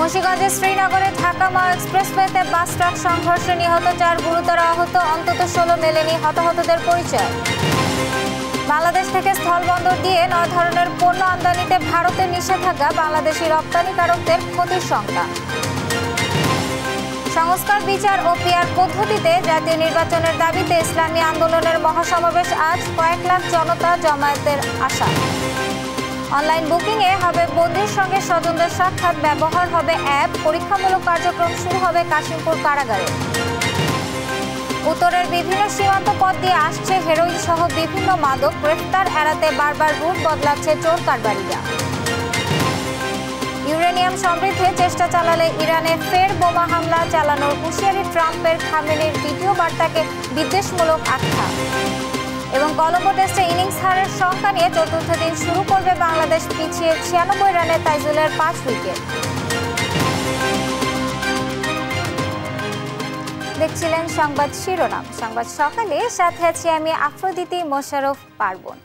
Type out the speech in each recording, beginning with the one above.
মুন্সিগঞ্জের শ্রীনগরে ঢাকা মাও এক্সপ্রেসওয়েতে বাস ট্রাক সংঘর্ষে নিহত 4, গুরুতর আহত অন্তত 16। মেলেনি হতাহতদের পরিচয়। বাংলাদেশ থেকে স্থলবন্দর দিয়ে 9 ধরনের পণ্য আমদানিতে ভারতের নিষেধাজ্ঞা, বাংলাদেশি রপ্তানিকারকদের ক্ষতির শঙ্কা। সংস্কার, বিচার ও পিআর পদ্ধতিতে জাতীয় নির্বাচনের দাবিতে ইসলামী আন্দোলনের মহাসমাবেশ আজ, কয়েক লাখ জনতা জমায়েতের আশা। অনলাইন বুকিংয়ে হবে বন্দির সঙ্গে স্বজনদের সাক্ষাৎ, ব্যবহার হবে অ্যাপ, পরীক্ষামূলক কার্যক্রম শুরু হবে কাশিমপুর কারাগারে। উত্তরের বিভিন্ন সীমান্ত পথ দিয়ে আসছে হেরোইন সহ বিভিন্ন মাদক, গ্রেফতার এড়াতে বারবার রুট বদলাচ্ছে চোর কারবারিরা। ইউরেনিয়াম সমৃদ্ধে চেষ্টা চালালে ইরানে ফের বোমা হামলা চালানোর হুঁশিয়ারি ট্রাম্পের, খামেনির ভিডিও বার্তাকে বিদ্বেষমূলক আখ্যা। এবং কলম্বো টেস্টে ইনিংস হারের শঙ্কা নিয়ে চতুর্থ দিন শুরু করবে বাংলাদেশ, পিছিয়ে 96 রানে তাইজুলের 5 উইকেট। দেখছিলেন সংবাদ শিরোনাম। সংবাদ সকালে সাথে আছি আমি আফ্রোদিতি মোশাররফ পার্বণ।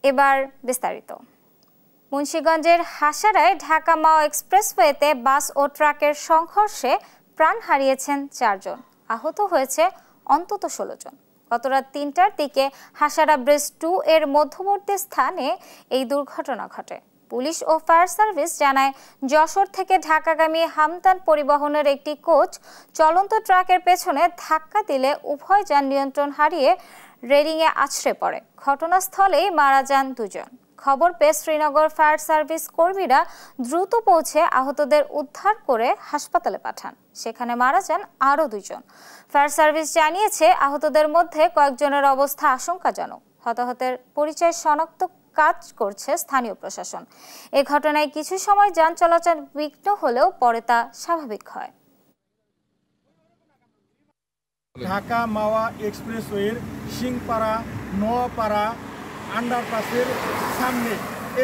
এবার বিস্তারিত। মুন্সিগঞ্জের হাসারায় ঢাকা মাও এক্সপ্রেসওয়েতে বাস ও ট্রাকের সংঘর্ষে প্রাণ হারিয়েছেন 4 জন, আহত হয়েছে অন্তত 16 জন। গত রাত 3টার দিকে হাসারা ব্রিজ 2 এর মধ্যবর্তী স্থানে এই দুর্ঘটনা ঘটে। পুলিশ ও ফায়ার সার্ভিস জানায়, যশোর থেকে ঢাকাগামী হামদান পরিবহনের একটি কোচ চলন্ত ট্রাকের পেছনে ধাক্কা দিলে উভয় যান নিয়ন্ত্রণ হারিয়ে রেলিংয়ে আছড়ে পড়ে। ঘটনাস্থলেই মারা যান 2 জন। খবর পেয়ে শ্রীনগর ফায়ার সার্ভিস কর্মীরা দ্রুত পৌঁছে আহতদের উদ্ধার করে হাসপাতালে পাঠান। সেখানে মারা যান আরও 2 জন। ফায়ার সার্ভিস জানিয়েছে, আহতদের মধ্যে কয়েকজনের অবস্থা আশঙ্কাজনক। হতাহতের পরিচয় শনাক্ত কাজ করছে স্থানীয় প্রশাসন। এই ঘটনায় কিছু সময় যান চলাচল বিঘ্ন হলেও পরে তা স্বাভাবিক হয়। ঢাকা মাওয়া এক্সপ্রেসওয়ের সিংপাড়া নোয়াপাড়া আন্ডারপাসের সামনে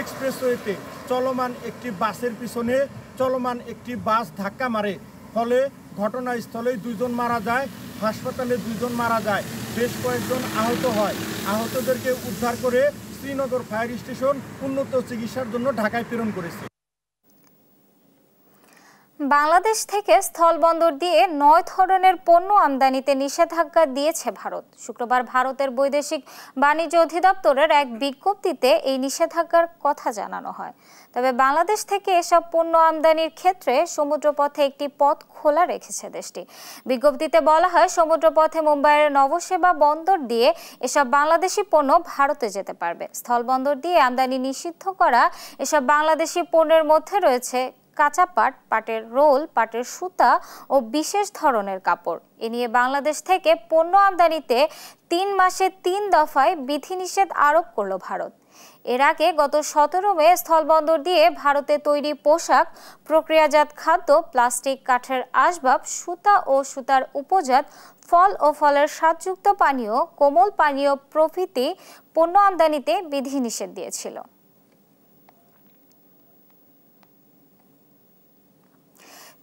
এক্সপ্রেসওয়েতে চলমান একটি বাসের পিছনে চলমান একটি বাস ধাক্কা মারে। ফলে ঘটনাস্থলেই 2 জন মারা যায়, হাসপাতালে 2 জন মারা যায়, বেশ কয়েকজন আহত হয়। আহতদেরকে উদ্ধার করে শ্রীনগর ফায়ার স্টেশন উন্নত চিকিৎসার জন্য ঢাকায় প্রেরণ করেছে। বাংলাদেশ থেকে স্থলবন্দর দিয়ে 9 ধরনের পণ্য আমদানিতে নিষেধাজ্ঞা দিয়েছে ভারত। শুক্রবার ভারতের বৈদেশিক বাণিজ্য অধিদপ্তরের এক বিজ্ঞপ্তিতে এই নিষেধাজ্ঞার কথা জানানো হয়। তবে বাংলাদেশ থেকে এসব পণ্য আমদানির ক্ষেত্রে সমুদ্রপথে একটি পথ খোলা রেখেছে দেশটি। বিজ্ঞপ্তিতে বলা হয়, সমুদ্রপথে মুম্বাইয়ের নবসেবা বন্দর দিয়ে এসব বাংলাদেশি পণ্য ভারতে যেতে পারবে। স্থলবন্দর দিয়ে আমদানি নিষিদ্ধ করা এসব বাংলাদেশি পণ্যের মধ্যে রয়েছে কাঁচা পাট, পাটের রোল, পাটের সুতা ও বিশেষ ধরনের কাপড়। এ নিয়ে বাংলাদেশ থেকে পণ্য আমদানিতে 3 মাসে 3 দফায় বিধিনিষেধ আরোপ করল ভারত। এর আগে গত 17 মে স্থলবন্দর দিয়ে ভারতে তৈরি পোশাক, প্রক্রিয়াজাত খাদ্য, প্লাস্টিক, কাঠের আসবাব, সুতা ও সুতার উপজাত, ফল ও ফলের স্বাদযুক্ত পানীয়, কোমল পানীয় প্রভৃতি পণ্য আমদানিতে বিধিনিষেধ দিয়েছিল।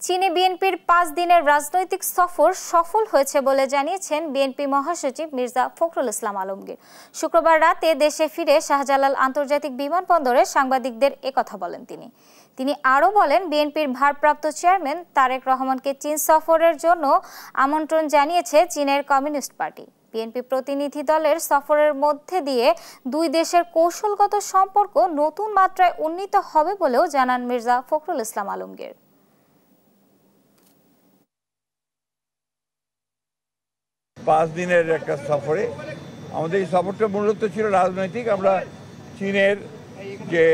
চীনে বিএনপির 5 দিনের রাজনৈতিক সফর সফল হয়েছে বলে জানিয়েছেন বিএনপি মহাসচিব মির্জা ফখরুল ইসলাম আলমগীর। শুক্রবার রাতে দেশে ফিরে শাহজালাল আন্তর্জাতিক বিমানবন্দরে সাংবাদিকদের একথা বলেন তিনি আরও বলেন, বিএনপির ভারপ্রাপ্ত চেয়ারম্যান তারেক রহমানকে চীন সফরের জন্য আমন্ত্রণ জানিয়েছে চীনের কমিউনিস্ট পার্টি। বিএনপি প্রতিনিধি দলের সফরের মধ্যে দিয়ে 2 দেশের কৌশলগত সম্পর্ক নতুন মাত্রায় উন্নীত হবে বলেও জানান মির্জা ফখরুল ইসলাম আলমগীর। পাঁচ দিনের একটা সফরে আমাদের এই সফরটা মূলত ছিল রাজনৈতিক। আমরা চীনের যে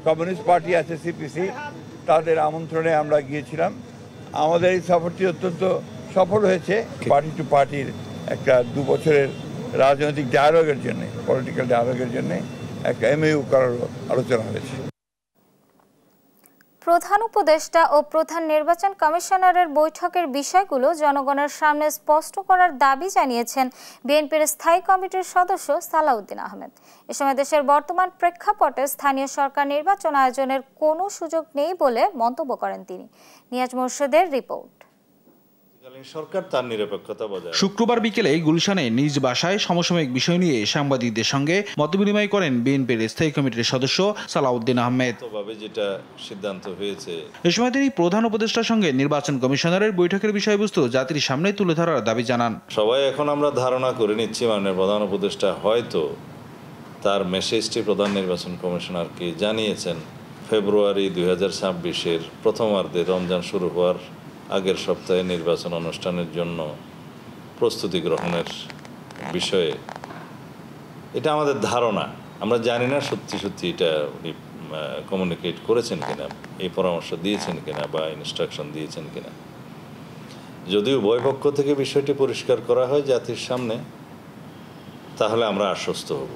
কমিউনিস্ট পার্টি আছে সিপিসি, তাদের আমন্ত্রণে আমরা গিয়েছিলাম। আমাদের এই সফরটি অত্যন্ত সফল হয়েছে। পার্টি টু পার্টির একটা 2 বছরের রাজনৈতিক ডায়ালগের জন্য, পলিটিক্যাল ডায়ালগের জন্য একটা এমইউ করার আলোচনা হয়েছে। প্রধান উপদেষ্টা ও প্রধান নির্বাচন কমিশনারের বৈঠকের বিষয়গুলো জনগণের সামনে স্পষ্ট করার দাবি জানিয়েছেন বিএনপির স্থায়ী কমিটির সদস্য সালাউদ্দিন আহমেদ। এ সময় দেশের বর্তমান প্রেক্ষাপটে স্থানীয় সরকার নির্বাচন আয়োজনের কোনো সুযোগ নেই বলে মন্তব্য করেন তিনি। নিয়াজ মোর্শেদের রিপোর্ট। সরকার তার নিরপেক্ষতা বজায়। শুক্রবার বিকেলে গুলশানে নিজ বাসায় সমসাময়িক বিষয় নিয়ে সাংবাদিকদের সঙ্গে মতবিনিময় করেন বিএনপির স্থায়ী কমিটির সদস্য সালাউদ্দিন আহমেদ। যেটা সিদ্ধান্ত হয়েছে, এ সময় তিনি প্রধান উপদেষ্টার সঙ্গে নির্বাচন কমিশনারের বৈঠকের বিষয়বস্তু জাতির সামনে তুলে ধরার দাবি জানান। সবাই এখন আমরা ধারণা করে নিচ্ছি মাননীয় প্রধান উপদেষ্টা হয়তো তার মেসেজটি প্রধান নির্বাচন কমিশনারকে জানিয়েছেন ফেব্রুয়ারি 2026-এর প্রথমার্ধে রমজান শুরু হওয়ার আগের সপ্তাহে নির্বাচন অনুষ্ঠানের জন্য প্রস্তুতি গ্রহণের বিষয়ে। এটা আমাদের ধারণা, আমরা জানি না সত্যি সত্যি এটা উনি কমিউনিকেট করেছেন কিনা, এই পরামর্শ দিয়েছেন কিনা বা ইনস্ট্রাকশন দিয়েছেন কিনা। যদি উভয় পক্ষ থেকে বিষয়টি পরিষ্কার করা হয় জাতির সামনে, তাহলে আমরা আশ্বস্ত হব।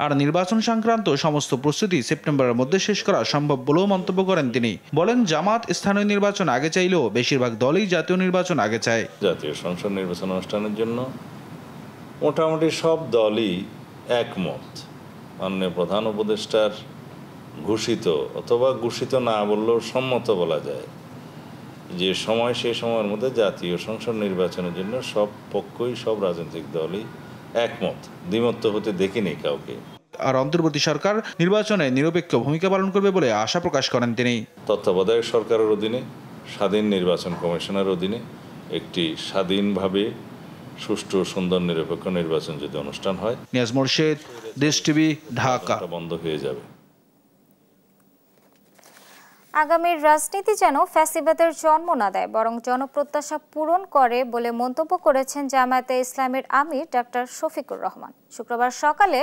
আর নির্বাচন সংক্রান্ত সমস্ত প্রস্তুতি সেপ্টেম্বরের মধ্যে শেষ করা সম্ভব বলেও মন্তব্য করেন তিনি। বলেন, জামাত স্থানীয় নির্বাচন আগে চাইলেও বেশিরভাগ দলই জাতীয় নির্বাচন আগে চায়। জাতীয় সংসদ নির্বাচন অনুষ্ঠানের জন্য মোটামুটি সব দলই একমত। মাননীয় প্রধান উপদেষ্টার ঘোষিত অথবা ঘোষিত না বললেও সম্মত বলা যায় যে সময়, সেই সময়ের মধ্যে জাতীয় সংসদ নির্বাচনের জন্য সব পক্ষই, সব রাজনৈতিক দলই একমত। দ্বিমত হতে দেখিনি কাউকে। আর অন্তর্বর্তী সরকার নির্বাচনে নিরপেক্ষ ভূমিকা পালন করবে বলে আশা প্রকাশ করেন তিনি। তত্ত্বাবধায়ক সরকারের অধীনে স্বাধীন নির্বাচন কমিশনের অধীনে একটি স্বাধীনভাবে সুষ্ঠু, সুন্দর, নিরপেক্ষ নির্বাচন যদি অনুষ্ঠান হয়, নিয়াজ মোরশেদ, দেশ টিভি, ঢাকা। বন্ধ হয়ে যাবে। আগামীর রাজনীতি যেন ফ্যাসিবাদের জন্ম না দেয়, বরং জনপ্রত্যাশা পূরণ করে বলে মন্তব্য করেছেন জামায়াতে ইসলামীর আমির ডক্টর শফিকুর রহমান। শুক্রবার সকালে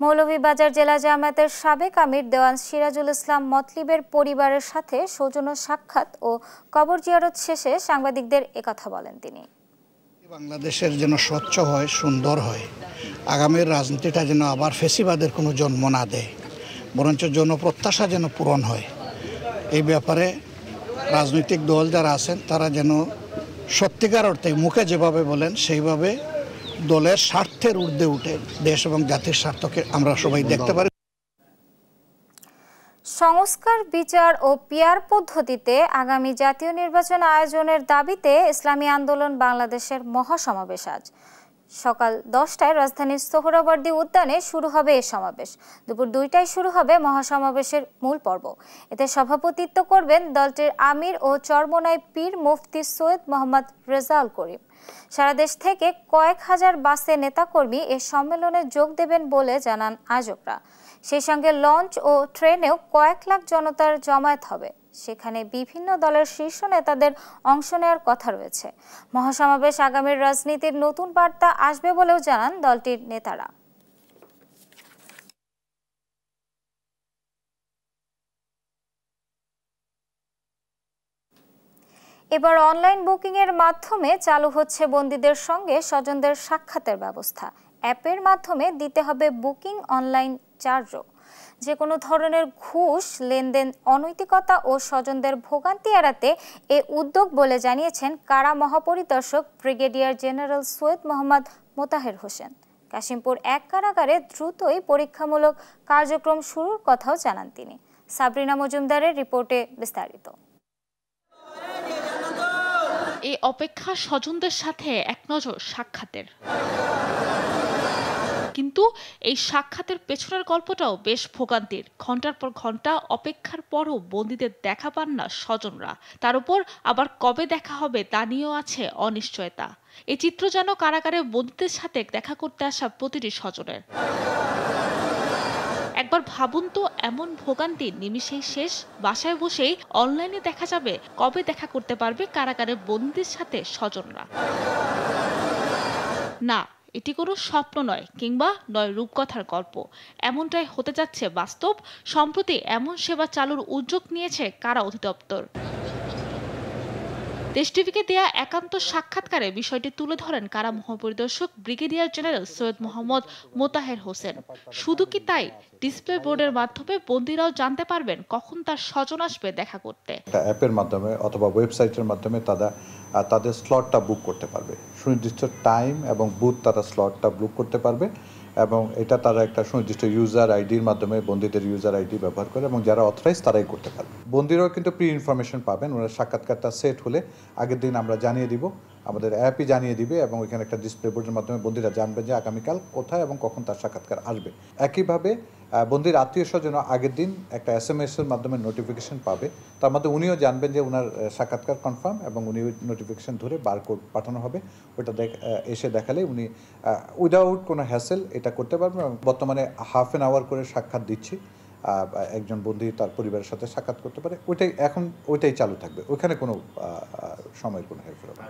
মৌলভীবাজার জেলা জামায়াতের সাবেক আমির দেওয়ান সিরাজুল ইসলাম মতলিবের পরিবারের সাথে সৌজন্য সাক্ষাৎ ও কবর জিয়ারত শেষে সাংবাদিকদের একথা বলেন তিনি। বাংলাদেশের যেন স্বচ্ছ হয়, সুন্দর হয়, আগামীর রাজনীতিটা যেন আবার ফ্যাসিবাদের কোনো জন্ম না দেয়, বরঞ্চ জনপ্রত্যাশা যেন পূরণ হয়। এই ব্যাপারে রাজনৈতিক দল যারা আছেন তারা যেন সত্যিকার অর্থে মুখে যেভাবে বলেন সেইভাবে দলের স্বার্থের ঊর্ধ্বে উঠে দেশ এবং জাতির স্বার্থকে আমরা সবাই দেখতে পারি। সংস্কার, বিচার ও পিয়ার পদ্ধতিতে আগামী জাতীয় নির্বাচন আয়োজনের দাবিতে ইসলামী আন্দোলন বাংলাদেশের মহাসমাবেশ আজ সকাল 10টায় রাজধানীর সোহরাওয়ার্দী উদ্যানে শুরু হবে এই সমাবেশ। দুপুর 2টায় শুরু হবে মহাসমাবেশের মূল পর্ব। এতে সভাপতিত্ব করবেন দলটির আমির ও চরমোনাই পীর মুফতি সৈয়দ মোহাম্মদ রেজাউল করিম। সারা দেশ থেকে কয়েক হাজার বাসে নেতাকর্মী এ সম্মেলনে যোগ দেবেন বলে জানান আয়োজকরা। সেই সঙ্গে লঞ্চ ও ট্রেনেও কয়েক লাখ জনতার জমায়েত হবে। সেখানে বিভিন্ন দলের শীর্ষ নেতাদের অংশ নেওয়ার কথা রয়েছে। মহাসমাবেশ আগামীর রাজনীতির নতুন বার্তা আসবে বলেও জানান দলটির নেতারা। এবার অনলাইন বুকিং এর মাধ্যমে চালু হচ্ছে বন্দীদের সঙ্গে স্বজনদের সাক্ষাতের ব্যবস্থা। অ্যাপের মাধ্যমে দিতে হবে বুকিং অনলাইন চার্জও। যে কোনো ধরনের ঘুষ, লেনদেন, অনৈতিকতা ও স্বজনদের ভোগান্তি এড়াতে এ উদ্যোগ বলে জানিয়েছেন কারা মহাপরিদর্শক ব্রিগেডিয়ার জেনারেল সৈয়দ মোহাম্মদ মোতাহের হোসেন। কাশিমপুর 1 কারাগারে দ্রুতই পরীক্ষামূলক কার্যক্রম শুরুর কথাও জানান তিনি। সাবরিনা মজুমদারের রিপোর্টে বিস্তারিত। এই অপেক্ষা স্বজনদের সাথে এক নজর সাক্ষাতের, কিন্তু এই সাক্ষাতের পেছনের গল্পটাও বেশ ভোগান্তির। ঘন্টার পর ঘন্টা অপেক্ষার পরও বন্দীদের দেখা পান না স্বজনরা। তার উপর আবার কবে দেখা হবে তা নিয়েও আছে অনিশ্চয়তা। এই চিত্র যেন কারাগারে বন্দীদের সাথে দেখা করতে আসা প্রতিটি স্বজনের। একবার ভাবুন তো, এমন ভোগান্তি নিমিষেই শেষ। বাসায় বসেই অনলাইনে দেখা যাবে কবে দেখা করতে পারবে কারাগারে বন্দীদের সাথে স্বজনরা। না, এটি কোনো স্বপ্ন নয়, কিংবা নয় রূপকথার গল্প। এমনটাই হতে যাচ্ছে বাস্তব। সম্প্রতি এমন সেবা চালুর উদ্যোগ নিয়েছে কারা অধিদপ্তর। দেশ টিভিকে দেয়া একান্ত সাক্ষাৎকারে বিষয়টি তুলে ধরেন কারা মহাপরিদর্শক ব্রিগেডিয়ার জেনারেল সৈয়দ মোহাম্মদ মোতাহের হোসেন। শুধু কি তাই, ডিসপ্লে বোর্ডের মাধ্যমে বন্দীরাও জানতে পারবেন কখন তার স্বজন আসবে দেখা করতে। একটা অ্যাপের মাধ্যমে অথবা ওয়েবসাইটের মাধ্যমে তারা তাদের স্লটটা বুক করতে পারবে, সুনির্দিষ্ট টাইম এবং বুথ তারা স্লটটা বুক করতে পারবে এবং এটা তারা একটা সুনির্দিষ্ট ইউজার আইডির মাধ্যমে বন্দীদের ইউজার আইডি ব্যবহার করে এবং যারা অথরাইজ তারাই করতে পারবে। বন্দীরাও কিন্তু প্রি ইনফরমেশন পাবেন, ওনার সাক্ষাৎকারটা সেট হলে আগের দিন আমরা জানিয়ে দিব, আমাদের অ্যাপই জানিয়ে দিবে এবং ওইখানে একটা ডিসপ্লে বোর্ডের মাধ্যমে বন্দীরা জানবেন যে আগামীকাল কোথায় এবং কখন তার সাক্ষাৎকার আসবে। একইভাবে বন্দির আত্মীয় স্বজন আগের দিন একটা SMS-এর মাধ্যমে নোটিফিকেশন পাবে, তার মধ্যে উনিও জানবেন যে ওনার সাক্ষাৎকার কনফার্ম এবং উনি ওই নোটিফিকেশন ধরে বারকোড পাঠানো হবে, ওইটা এসে দেখালে উনি উইদাউট কোনো হ্যাসেল এটা করতে পারবেন। এবং বর্তমানে হাফ অ্যান আওয়ার করে সাক্ষাৎ দিচ্ছি, একজন বন্দী তার পরিবারের সাথে সাক্ষাৎ করতে পারে, ওইটাই চালু থাকবে, ওইখানে কোনো সময়ের কোনো হেরফের হবে।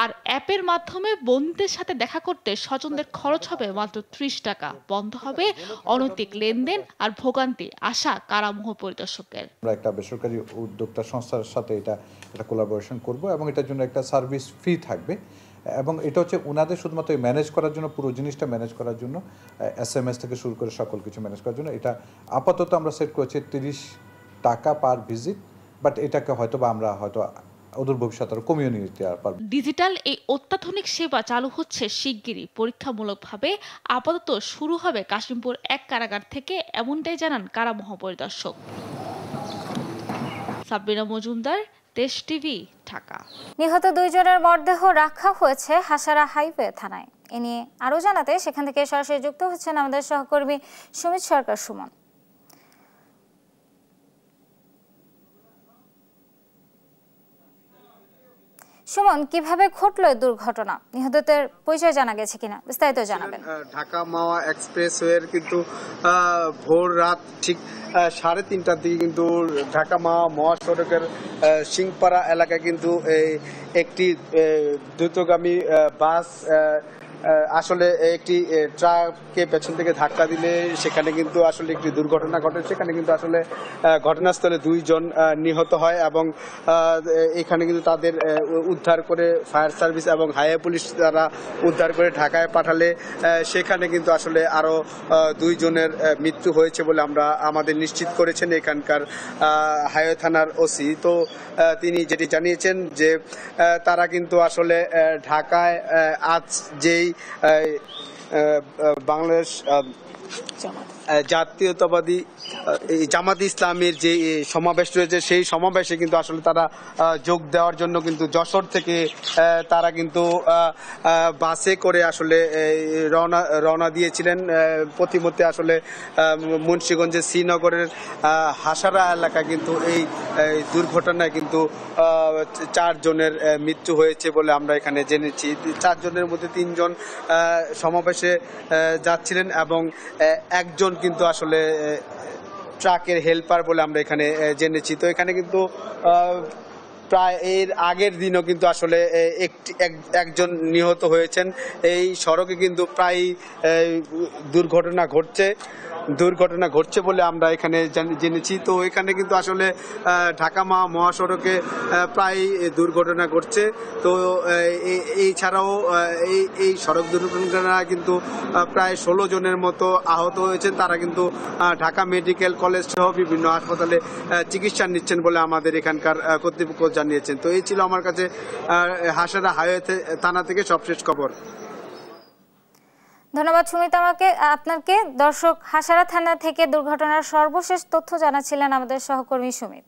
আর অ্যাপের মাধ্যমে বন্দীদের সাথে দেখা করতে স্বজনদের খরচ হবে মাত্র 30 টাকা। বন্ধ হবে অনৈতিক লেনদেন আর ভোগান্তি, আশা কারা মহাপরিদর্শকের। আমরা একটা বেসরকারি উদ্যোক্তা সংস্থার সাথে এটা কোলাবোরেশন করব এবং এটার জন্য একটা সার্ভিস ফি থাকবে এবং এটা হচ্ছে ওনাদের শুধুমাত্র ম্যানেজ করার জন্য, পুরো জিনিসটা ম্যানেজ করার জন্য, SMS থেকে শুরু করে সকল কিছু ম্যানেজ করার জন্য। এটা আপাতত আমরা সেট করেছি 30 টাকা পার ভিজিট, বাট এটাকে হয়তো বা আমরা হয়তো অদূর ভবিষ্যতে আরো কমিয়ে নিতে পারব। ডিজিটাল এই অত্যাধুনিক সেবা চালু হচ্ছে শিগগিরই, পরীক্ষামূলকভাবে আপাতত শুরু হবে কাশিমপুর 1 কারাগার থেকে, এমনটাই জানান কারা মহাপরিদর্শক। সাবরিনা মজুমদার, দেশ টিভি, ঢাকা। নিহত 2 জনের মরদেহ রাখা হয়েছে হাসারা হাইওয়ে থানায়। এ নিয়ে আরো জানাতে সেখান থেকে সরাসরি যুক্ত হচ্ছেন আমাদের সহকর্মী সুমিত সরকার সুমন। সুমন, কিভাবে ঘটলো দুর্ঘটনা? নিহতদের পরিচয় জানা গেছে কিনা, বিস্তারিত জানাবেন। ঢাকা মাওয়া এক্সপ্রেসওয়ের কিন্তু ভোর রাত ঠিক 3:30টার দিকে কিন্তু ঢাকা মাওয়া মহাসড়কের সিংপাড়া এলাকায় কিন্তু একটি দ্রুতগামী বাস আসলে একটি ট্রাককে পেছন থেকে ধাক্কা দিলে সেখানে কিন্তু আসলে একটি দুর্ঘটনা ঘটে। সেখানে কিন্তু আসলে ঘটনাস্থলে 2 জন নিহত হয় এবং এখানে কিন্তু তাদের উদ্ধার করে ফায়ার সার্ভিস এবং হাইওয়ে পুলিশ তারা উদ্ধার করে ঢাকায় পাঠালে সেখানে কিন্তু আসলে আরও 2 জনের মৃত্যু হয়েছে বলে আমাদের নিশ্চিত করেছেন এখানকার হাইওয়ে থানার ওসি। তো তিনি যেটি জানিয়েছেন যে তারা কিন্তু আসলে ঢাকায় আজ যেই বাংলাদেশ জাতীয়তাবাদী জামাত ইসলামের যে সমাবেশ রয়েছে সেই সমাবেশে কিন্তু আসলে তারা যোগ দেওয়ার জন্য কিন্তু যশোর থেকে তারা কিন্তু বাসে করে আসলে রওনা দিয়েছিলেন। প্রতিমধ্যে আসলে মুন্সিগঞ্জের শ্রীনগরের হাসারা এলাকা কিন্তু এই দুর্ঘটনায় কিন্তু 4 জনের মৃত্যু হয়েছে বলে আমরা এখানে জেনেছি। 4 জনের মধ্যে 3 জন সমাবেশে যাচ্ছিলেন এবং একজন কিন্তু আসলে ট্রাকের হেল্পার বলে আমরা এখানে জেনেছি। তো এখানে কিন্তু প্রায় এর আগের দিনও কিন্তু আসলে একজন নিহত হয়েছেন। এই সড়কে কিন্তু প্রায় দুর্ঘটনা ঘটছে বলে আমরা এখানে জেনেছি। তো এখানে কিন্তু আসলে ঢাকা মহাসড়কে প্রায় দুর্ঘটনা ঘটছে। তো এই ছাড়াও এই সড়ক দুর্ঘটনা কিন্তু প্রায় 16 জনের মতো আহত হয়েছেন। তারা কিন্তু ঢাকা মেডিকেল কলেজ সহ বিভিন্ন হাসপাতালে চিকিৎসা নিচ্ছেন বলে আমাদের এখানকার কর্তৃপক্ষ জানিয়েছেন। তো এই ছিল আমার কাছে হাসারা হাইওয়ে থানা থেকে সবশেষ খবর। ধন্যবাদ সুমিত আপনাকে। দর্শক, হাসারা থানা থেকে দুর্ঘটনার সর্বশেষ তথ্য জানাচ্ছিলেন আমাদের সহকর্মী সুমিত।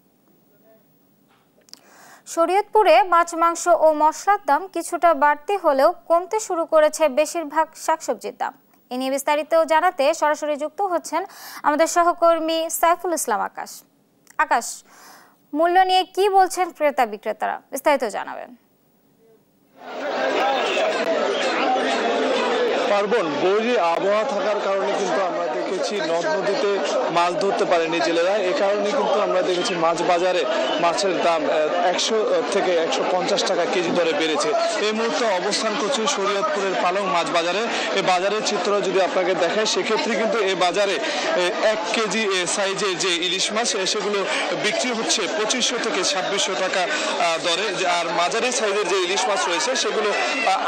শরীয়তপুরে মাছ, মাংস ও মশলার দাম কিছুটা বাড়তি হলেও কমতে শুরু করেছে বেশিরভাগ শাকসবজির দাম। এ নিয়ে বিস্তারিত জানাতে সরাসরি যুক্ত হচ্ছেন আমাদের সহকর্মী সাইফুল ইসলাম আকাশ। মূল্য নিয়ে কি বলছেন ক্রেতা বিক্রেতারা, বিস্তারিত জানাবেন। পার্বণ, বৈরী আবহাওয়া থাকার কারণে কিন্তু আমরা দেখেছি নদ নদীতে মাছ ধরতে পারেনি জেলেরা। এ কারণে কিন্তু আমরা দেখেছি মাছ বাজারে মাছের দাম 100 থেকে 150 টাকা কেজি দরে বেড়েছে। এই মুহূর্তে অবস্থান করছি শরীয়তপুরের পালং মাছ বাজারে। এই বাজারের চিত্র যদি আপনাকে দেখায় সেক্ষেত্রে কিন্তু এই বাজারে 1 কেজি সাইজের যে ইলিশ মাছ সেগুলো বিক্রি হচ্ছে 2500 থেকে 2600 টাকা দরে। আর মাঝারি সাইজের যে ইলিশ মাছ রয়েছে সেগুলো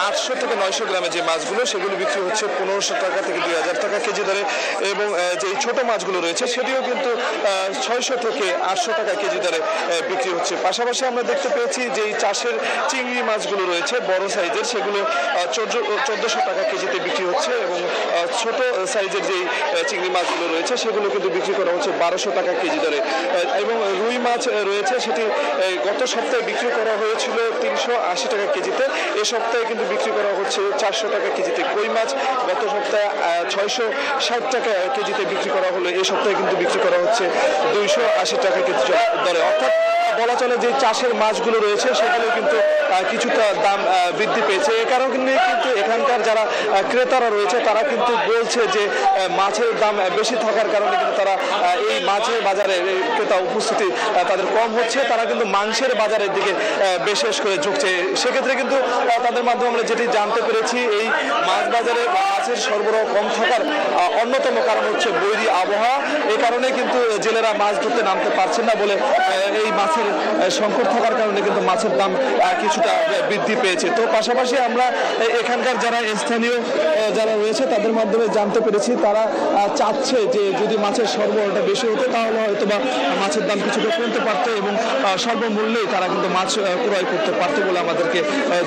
800 থেকে 900 গ্রামের যে মাছগুলো সেগুলো বিক্রি হচ্ছে 1500 টাকা থেকে 2000 টাকা কেজি দরে। এবং এবং যে ছোট মাছগুলো রয়েছে সেটিও কিন্তু 600 থেকে 800 টাকা কেজি দরে বিক্রি হচ্ছে। পাশাপাশি আমরা দেখতে পেয়েছি যে এই চাষের চিংড়ি মাছগুলো রয়েছে বড় সাইজের, সেগুলো 1400 টাকা কেজিতে বিক্রি হচ্ছে এবং ছোট সাইজের যেই চিংড়ি মাছগুলো রয়েছে সেগুলো কিন্তু বিক্রি করা হচ্ছে 1200 টাকা কেজি দরে। এবং রুই মাছ রয়েছে, সেটি গত সপ্তাহে বিক্রি করা হয়েছিল 380 টাকা কেজিতে, এ সপ্তাহে কিন্তু বিক্রি করা হচ্ছে 400 টাকা কেজিতে। কই মাছ গত সপ্তাহে 660 টাকা কেজিতে বিক্রি করা হলো, এই সপ্তাহে কিন্তু বিক্রি করা হচ্ছে 280 টাকা কেজি দরে। অর্থাৎ বলা চলে যে চাষের মাছগুলো রয়েছে সেগুলো কিন্তু কিছুটা দাম বৃদ্ধি পেয়েছে। এ কারণে কিন্তু এখানকার যারা ক্রেতারা রয়েছে তারা কিন্তু বলছে যে মাছের দাম বেশি থাকার কারণে কিন্তু তারা এই মাছের বাজারে ক্রেতা উপস্থিতি তাদের কম হচ্ছে, তারা কিন্তু মাংসের বাজারের দিকে বিশেষ করে ঝুঁকছে। সেক্ষেত্রে কিন্তু তাদের মাধ্যমে আমরা যেটি জানতে পেরেছি, এই মাছ বাজারে মাছের সরবরাহ কম থাকার অন্যতম কারণ হচ্ছে বৈরী আবহাওয়া। এই কারণে কিন্তু জেলেরা মাছ ধরতে নামতে পারছেন না বলে এই মাছের সংকট থাকার কারণে কিন্তু মাছের দাম কিছুটা বৃদ্ধি পেয়েছে। তো পাশাপাশি আমরা এখানকার যারা স্থানীয় যারা রয়েছে তাদের মাধ্যমে জানতে পেরেছি, তারা চাচ্ছে যে যদি মাছের সরবরাহটা বেশি হতো তাহলে হয়তো বা মাছের দাম কিছুটা কমতে পারতো এবং সর্বমূল্যেই তারা কিন্তু মাছ ক্রয় করতে পারতো বলে আমাদেরকে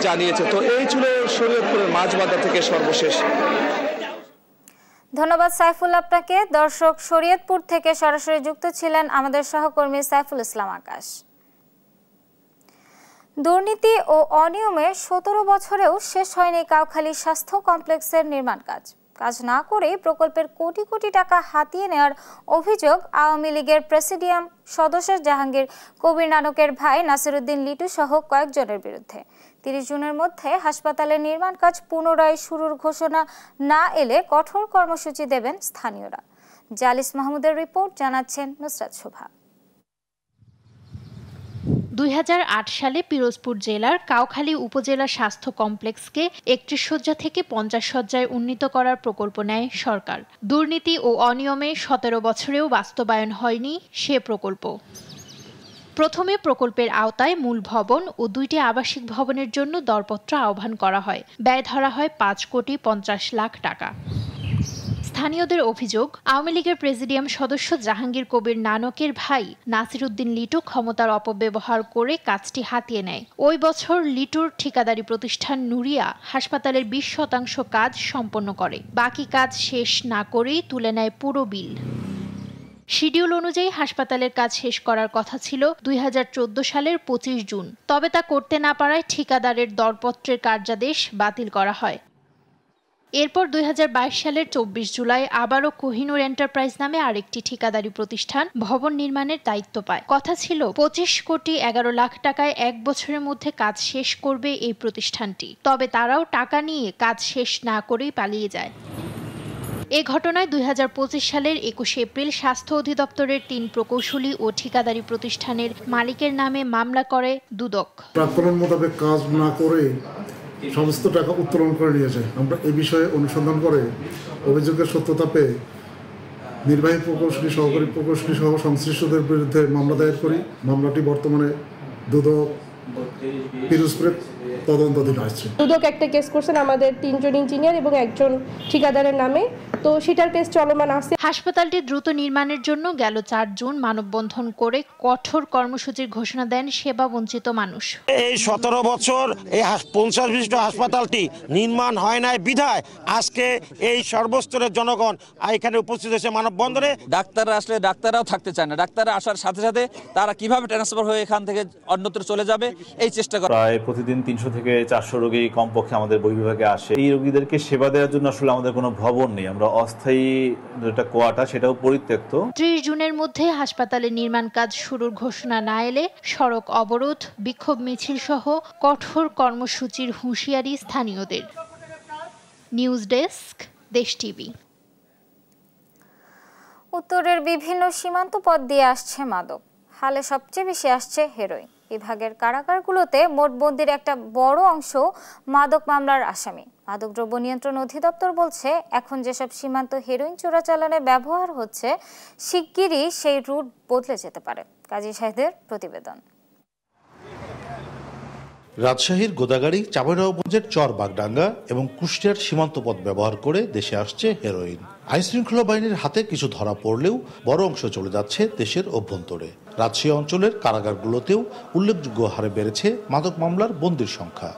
জানিয়েছে। তো এই ছিল শরীয়তপুরের মাছ বাজার থেকে সর্বশেষ। ধন্যবাদ সাইফুল আপনাকে। দর্শক, শরীয়তপুর থেকে সরাসরি যুক্ত ছিলেন আমাদের সহকর্মী সাইফুল ইসলাম আকাশ। দুর্নীতি ও অনিয়মে 17 বছরেও শেষ হয়নি কাউখালী স্বাস্থ্য কমপ্লেক্সের নির্মাণ কাজ না করে প্রকল্পের কোটি কোটি টাকা হাতিয়ে নেওয়ার অভিযোগ আওয়ামী লীগের প্রেসিডিয়াম সদস্য জাহাঙ্গীর কবির নানকের ভাই নাসিরউদ্দিন লিটু সহ কয়েকজনের বিরুদ্ধে। 30 জুনের মধ্যে হাসপাতালের নির্মাণ কাজ পুনরায় শুরুর ঘোষণা না এলে কঠোর কর্মসূচি দেবেন স্থানীয়রা। জালিস মাহমুদের রিপোর্ট, জানাচ্ছেন নুসরাত শোভা। 2008 সালে পিরোজপুর জেলার কাউখালী উপজেলা স্বাস্থ্য কমপ্লেক্সকে 31 শয্যা থেকে 50 শয্যায় উন্নীত করার প্রকল্প নেয় সরকার। দুর্নীতি ও অনিয়মে 17 বছরেও বাস্তবায়ন হয়নি সে প্রকল্প। প্রথমে প্রকল্পের আওতায় মূল ভবন ও 2টি আবাসিক ভবনের জন্য দরপত্র আহ্বান করা হয়। ব্যয় ধরা হয় 5,50,00,000 টাকা। স্থানীয়দের অভিযোগ, আওয়ামী লীগের প্রেসিডিয়াম সদস্য জাহাঙ্গীর কবির নানকের ভাই নাসিরউদ্দিন লিটু ক্ষমতার অপব্যবহার করে কাজটি হাতিয়ে নেয়। ওই বছর লিটুর ঠিকাদারি প্রতিষ্ঠান নুরিয়া হাসপাতালের 20% কাজ সম্পন্ন করে। বাকি কাজ শেষ না করেই তুলে নেয় পুরো বিল। শিডিউল অনুযায়ী হাসপাতালের কাজ শেষ করার কথা ছিল 2014 সালের 25 জুন। তবে তা করতে না পারায় ঠিকাদারের দরপত্রের কার্যাদেশ বাতিল করা হয়। এরপর 2022 সালের 24 জুলাই আবারও কোহিনুর এন্টারপ্রাইজ নামে আরেকটি ঠিকাদারি প্রতিষ্ঠান ভবন নির্মাণের দায়িত্ব পায়। কথা ছিল 25,11,00,000 টাকায় 1 বছরের মধ্যে কাজ শেষ করবে এই প্রতিষ্ঠানটি। তবে তারাও টাকা নিয়ে কাজ শেষ না করেই পালিয়ে যায়। এ ঘটনায় 2025 সালের 21 এপ্রিল স্বাস্থ্য অধিদপ্তরের 3 প্রকৌশলী ও ঠিকাদারি প্রতিষ্ঠানের মালিকের নামে মামলা করে দুদক। প্রাক্কলন মোতাবেক কাজ না করে সমস্ত টাকা উত্তোলন করে নিয়েছে। আমরা এই বিষয়ে অনুসন্ধান করে অভিযোগের সত্যতা পেয়ে নির্বাহী প্রকৌশলী, সহকারী প্রকৌশলী সহ সংশ্লিষ্টদের বিরুদ্ধে মামলা দায়ের করি। মামলাটি বর্তমানে দুদক পিরোজপুরে তদন্তাধীন আছে। দুদক একটা কেস করছেন আমাদের 3 জন ইঞ্জিনিয়ার এবং 1 জন ঠিকাদারের নামে, তো সেটার কেস চলমান আছে। হাসপাতালটি দ্রুত নির্মাণের জন্য গেল 4 জুন মানববন্ধন করে কঠোর কর্মসূচির ঘোষণা দেন সেবা বঞ্চিত মানুষ। এই 17 বছর এই 50 বিশিষ্ট হাসপাতালটি নির্মাণ হয় নাই বিধায় আজকে এই সর্বস্তরের জনগণ এখানে উপস্থিত হয়েছে মানববন্ধনে। ডাক্তাররা আসলে ডাক্তাররাও থাকতে চায় না। ডাক্তাররা আসার সাথে সাথে তারা কিভাবে ট্রান্সফার হয়ে এখান থেকে অন্যত্র চলে যাবে এই চেষ্টা করে। প্রায় প্রতিদিন 300 থেকে 400 রোগী কমপক্ষে আমাদের বহির্বিভাগে আসে। এই রোগীদেরকে সেবা দেওয়ার জন্য আসলে আমাদের কোনো ভবন নেই। আমরা অস্থায়ী যেটা কোয়ার্টার সেটাও পরিত্যক্ত। 30 জুনের মধ্যে হাসপাতালের নির্মাণ কাজ শুরুর ঘোষণা না এলে সড়ক অবরোধ, বিক্ষোভ মিছিল সহ কঠোর কর্মসূচির হুঁশিয়ারি স্থানীয়দের। নিউজ ডেস্ক, দেশ টিভি। উত্তরের বিভিন্ন সীমান্ত পথ দিয়ে আসছে মাদক। হালে সবচেয়ে বেশি আসছে হেরোইন। বিভাগের কারাগারগুলোতে মোট বন্দির একটা বড় অংশ মাদক মামলার আসামি। মাদকদ্রব্য নিয়ন্ত্রণ অধিদপ্তর বলছে, এখন যেসব সীমান্ত হেরোইন চোরাচালানে ব্যবহার হচ্ছে শিগগিরই সেই রুট বদলে যেতে পারে। কাজী শাহিদের প্রতিবেদন। রাজশাহীর গোদাগাড়ি, চাঁপাইনবাবগঞ্জের চর বাগডাঙ্গা এবং কুষ্টিয়ার সীমান্ত পথ ব্যবহার করে দেশে আসছে হেরোইন। আইনশৃঙ্খলা বাহিনীর হাতে কিছু ধরা পড়লেও বড় অংশ চলে যাচ্ছে দেশের অভ্যন্তরে। রাজশাহী অঞ্চলের কারাগারগুলোতেও উল্লেখযোগ্য হারে বেড়েছে মাদক মামলার বন্দির সংখ্যা।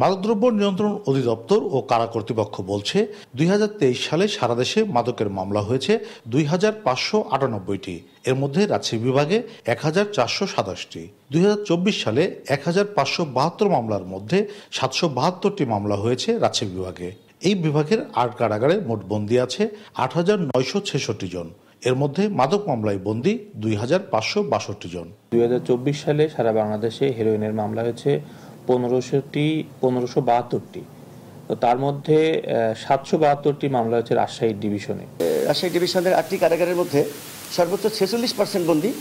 মাদকদ্রব্য নিয়ন্ত্রণ অধিদপ্তর ও কারা কর্তৃপক্ষ বলছে 2023 সালে সারা দেশে মাদকের মামলা হয়েছে 2598টি। এর মধ্যে রাজশাহী বিভাগে 1427টি। 2024 সালে 1572 মামলার মধ্যে 772টি মামলা হয়েছে রাজশাহী বিভাগে। এই বিভাগের 8 কারাগারে মোট বন্দী আছে 8966 জন। এর মধ্যে মাদক মামলায় বন্দী 2562 জন। 2024 সালে সারা বাংলাদেশে হেরোইনের মামলা হয়েছে 1572টি। তো তার মধ্যে 772টি মামলা হচ্ছে রাজশাহী ডিভিশনে। রাজশাহী ডিভিশনের 8টি কারাগারের মধ্যে সর্বোচ্চ 46% বন্দী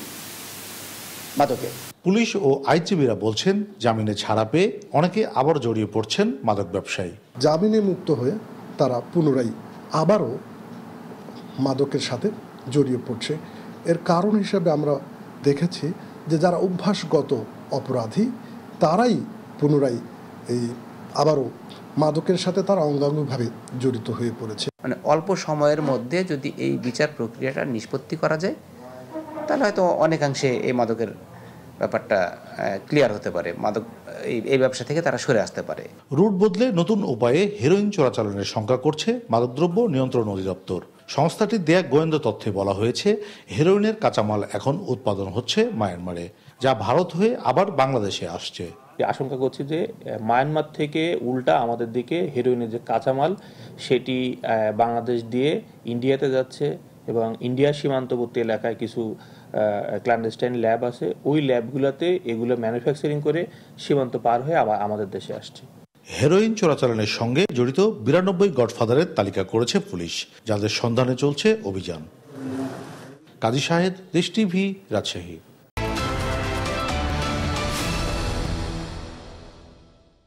মাদকে। পুলিশ ও আইনজীবীরা বলছেন জামিনে ছাড়া পেয়ে অনেকে আবার জড়িয়ে পড়ছেন মাদক ব্যবসায়ী। জামিনে মুক্ত হয়ে তারা পুনরায় আবারও মাদকের সাথে জড়িয়ে পড়ছে। এর কারণ হিসেবে আমরা দেখেছি যে যারা অভ্যাসগত অপরাধী তারাই পুনরায় এই আবারও মাদকের সাথে তারা অঙ্গাঙ্গভাবে জড়িত হয়ে পড়েছে। মানে অল্প সময়ের মধ্যে যদি এই বিচার প্রক্রিয়াটা নিষ্পত্তি করা যায় তাহলে হয়তো অনেকাংশে এই মাদকের ব্যাপারটা ক্লিয়ার হতে পারে, মাদক এই ব্যবসা থেকে তারা সরে আসতে পারে। রুট বদলে নতুন উপায়ে হেরোইন চোরাচালানের শঙ্কা করছে মাদকদ্রব্য নিয়ন্ত্রণ অধিদপ্তর। সংস্থাটির দেয়া গোয়েন্দা তথ্যে বলা হয়েছে হেরোইনের কাঁচামাল এখন উৎপাদন হচ্ছে মায়ানমারে, যা ভারত হয়ে আবার বাংলাদেশে আসছে। আশঙ্কা করছি যে মায়ানমার থেকে উল্টা আমাদের দিকে হেরোইনের যে কাঁচামাল সেটি বাংলাদেশ দিয়ে ইন্ডিয়াতে যাচ্ছে এবং ইন্ডিয়ার সীমান্তবর্তী এলাকায় কিছু ক্ল্যান্ডেস্টাইন ল্যাব আছে, ওই ল্যাবগুলোতে এগুলো ম্যানুফ্যাকচারিং করে সীমান্ত পার হয়ে আবার আমাদের দেশে আসছে। হেরোইন চোরাচালানের সঙ্গে জড়িত 92 গডফাদারের তালিকা করেছে পুলিশ, যাদের সন্ধানে চলছে অভিযান। কাজী শাহেদ, দেশ টিভি, রাজশাহী।